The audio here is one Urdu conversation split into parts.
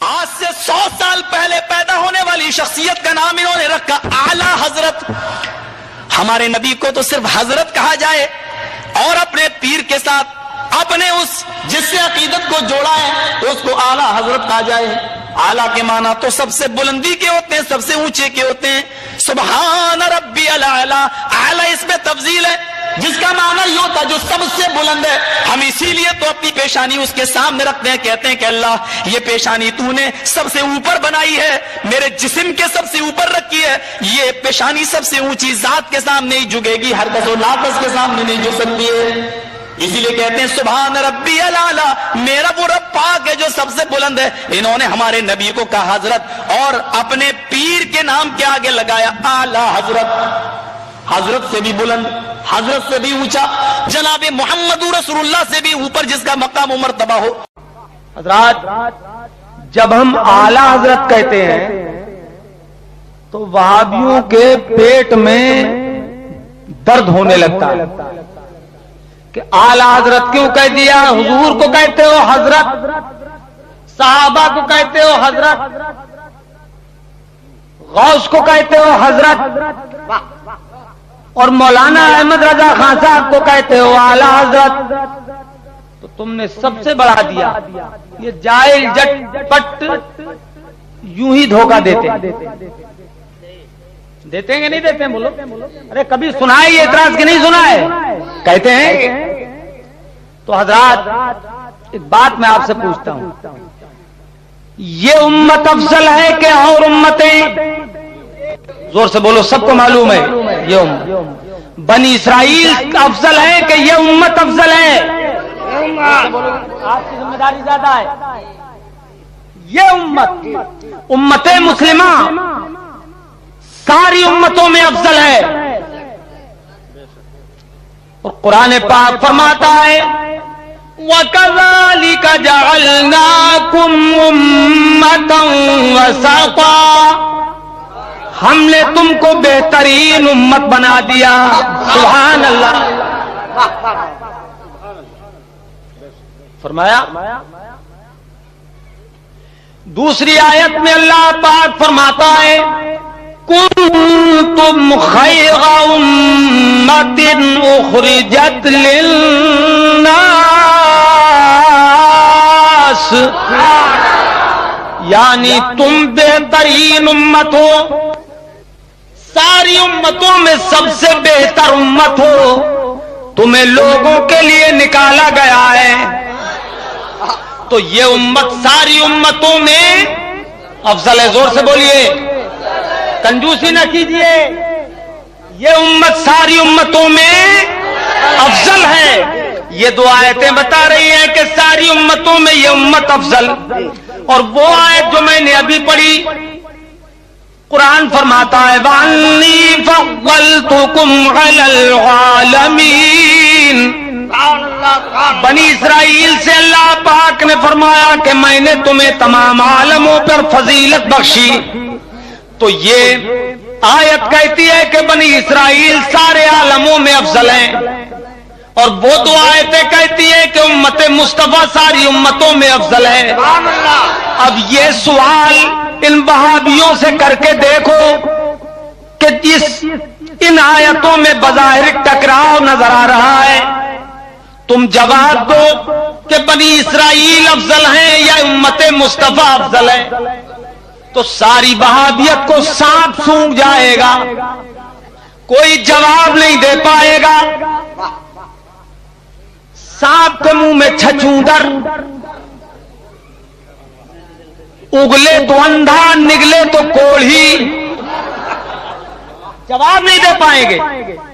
آج سے 100 سال پہلے پیدا ہونے والی شخصیت کا نام انہوں نے رکھا اعلی حضرت. ہمارے نبی کو تو صرف حضرت کہا جائے اور اپنے پیر کے ساتھ اپنے اس جس سے عقیدت کو جوڑا ہے اس کو اعلی حضرت کہا جائے. اعلیٰ کے معنی تو سب سے بلندی کے ہوتے ہیں, سب سے اونچے کے ہوتے ہیں. سبحان ربی الاعلیٰ, اعلیٰ اس میں تفضیل ہے جس کا معنی یہ ہوتا ہے جو سب سے بلند ہے. ہم اسی لیے تو اپنی پیشانی اس کے سامنے رکھتے ہیں, کہتے ہیں کہ اللہ یہ پیشانی تو نے سب سے اوپر بنائی ہے, میرے جسم کے سب سے اوپر رکھی ہے. یہ پیشانی سب سے اونچی ذات کے سامنے ہی جھکے گی, ہر کس و لاکس کے سامنے نہیں جھک سکتی ہے. اسی لیے کہتے ہیں سبحان ربی الاعلیٰ, میرا وہ رب پاک ہے جو سب سے بلند ہے. انہوں نے ہمارے نبی کو کہا حضرت اور اپنے پیر کے نام کے آگے لگایا اعلیٰ حضرت. حضرت سے بھی بلند, حضرت سے بھی اونچا, جناب محمد رسول اللہ سے بھی اوپر جس کا مقام و مرتبہ ہو. حضرات جب ہم اعلیٰ حضرت کہتے ہیں تو وہابیوں کے پیٹ میں درد ہونے لگتا ہے کہ اعلیٰ حضرت کیوں کہہ دیا؟ حضور کو کہتے ہو حضرت, صحابہ کو کہتے ہو حضرت, غوث کو کہتے ہو حضرت, اور مولانا احمد رضا خان صاحب کو کہتے ہو اعلیٰ حضرت. تو تم نے سب سے بڑھا دیا. یہ جاہل جٹ پٹ یوں ہی دھوکہ دیتے ہیں کہ نہیں دیتے ہیں؟ بولو. ارے کبھی سنا ہے یہ اعتراض کہ نہیں سنا ہے؟ کہتے ہیں. تو حضرات ایک بات میں آپ سے پوچھتا ہوں, یہ امت افضل ہے کہ اور امتیں؟ زور سے بولو, سب کو معلوم ہے یہ امت بنی اسرائیل افضل ہے کہ یہ امت افضل ہے؟ آپ کی ذمہ داری زیادہ ہے. یہ امت مسلمہ ساری امتوں میں افضل ہے. اور قرآن پاک فرماتا ہے وَكَذَلِكَ جَعَلْنَاكُمْ أُمَّةً وَسَطًا, ہم نے تم کو بہترین امت بنا دیا. سبحان اللہ. فرمایا. دوسری آیت میں اللہ پاک فرماتا ہے کنتم خیر امت اخرجت للناس, یعنی تم بہترین امت ہو, ساری امتوں میں سب سے بہتر امت ہو, تمہیں لوگوں کے لیے نکالا گیا ہے. تو یہ امت ساری امتوں میں افضل ہے. زور سے بولیے, کنجوسی نہ کیجیے. یہ امت ساری امتوں میں افضل ہے. یہ دو آیتیں بتا رہی ہیں کہ ساری امتوں میں یہ امت افضل. اور وہ آیت جو میں نے ابھی پڑھی, قرآن فرماتا ہے وَأَنِّي فَضَّلْتُكُمْ عَلَى الْعَالَمِينَ. بنی اسرائیل سے اللہ پاک نے فرمایا کہ میں نے تمہیں تمام عالموں پر فضیلت بخشی. تو یہ آیت کہتی ہے کہ بنی اسرائیل سارے عالموں میں افضل ہیں, اور وہ دو آیتیں کہتی ہیں کہ امت مصطفیٰ ساری امتوں میں افضل ہے. اب یہ سوال ان وہابیوں سے کر کے دیکھو کہ ان آیتوں میں بظاہر ٹکراؤ نظر آ رہا ہے. تم جواب دو کہ بنی اسرائیل افضل ہیں یا امت مصطفیٰ افضل ہے. تو ساری وہابیت کو سانپ سونگھ جائے گا, کوئی جواب نہیں دے پائے گا. سانپ کے منہ میں چھچھوندر, اگلے تو اندھا نگلے تو کوڑھی, جواب نہیں دے پائیں گے.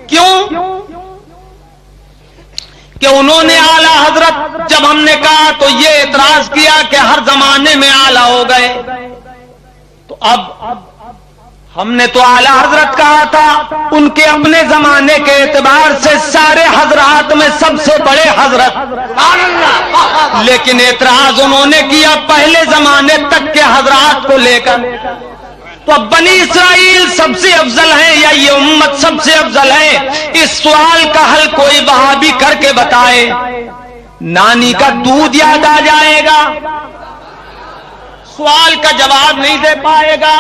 کیوں؟ کہ انہوں نے اعلیٰ حضرت جب ہم نے کہا تو یہ اعتراض کیا کہ ہر زمانے میں اعلیٰ ہو گئے. تو اب ہم نے تو اعلیٰ حضرت کہا تھا, ان کے اپنے زمانے کے اعتبار سے سارے حضرات میں سب سے بڑے حضرت, لیکن اعتراض انہوں نے کیا پہلے زمانے تک کے حضرات کو لے کر. تو اب بنی اسرائیل سب سے افضل ہے یا یہ امت سب سے افضل ہے؟ اس سوال کا حل کوئی وہابی کر کے بتائے. نانی کا دودھ یاد آ جائے گا, سوال کا جواب نہیں دے پائے گا،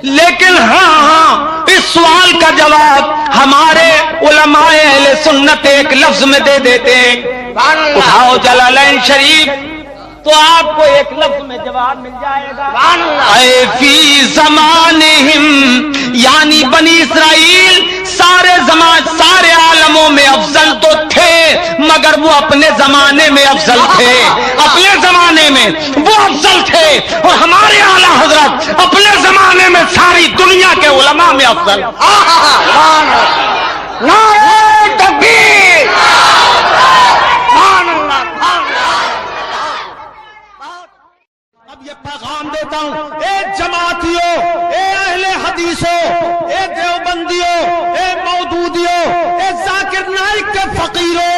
لیکن ہاں اس سوال کا جواب ہمارے علماء اہل سنت ایک لفظ میں دے دیتے ہیں۔ اٹھاؤ جلالین شریف تو آپ کو ایک لفظ میں جواب مل جائے گا۔ اے فی زمانہم، یعنی بنی اسرائیل سارے عالموں میں افضل تو تھے، مگر وہ اپنے زمانے میں افضل تھے، اپنے زمانے میں وہ افضل تھے، اور ہمارے اعلیٰ حضرت اپنے زمانے میں ساری دنیا کے علماء میں افضل۔ نعرہ تکبیر! اب یہ پیغام دیتا ہوں، اے جماعتیوں، اے اہل حدیثوں، اے دیوبندیوں، اے مودودیوں، اے ذاکر نائک کے فقیروں،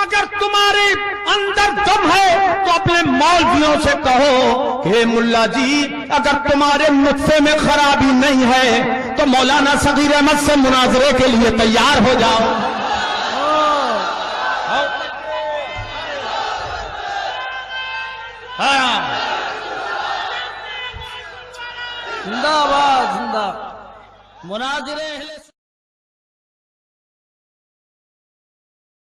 اگر تمہارے اندر دم ہے تو اپنے مولویوں سے کہو کہ ملا جی اگر تمہارے نطفے میں خرابی نہیں ہے تو مولانا صغیر احمد سے مناظرے کے لیے تیار ہو جاؤ۔ زندہ باد، زندہ مناظرے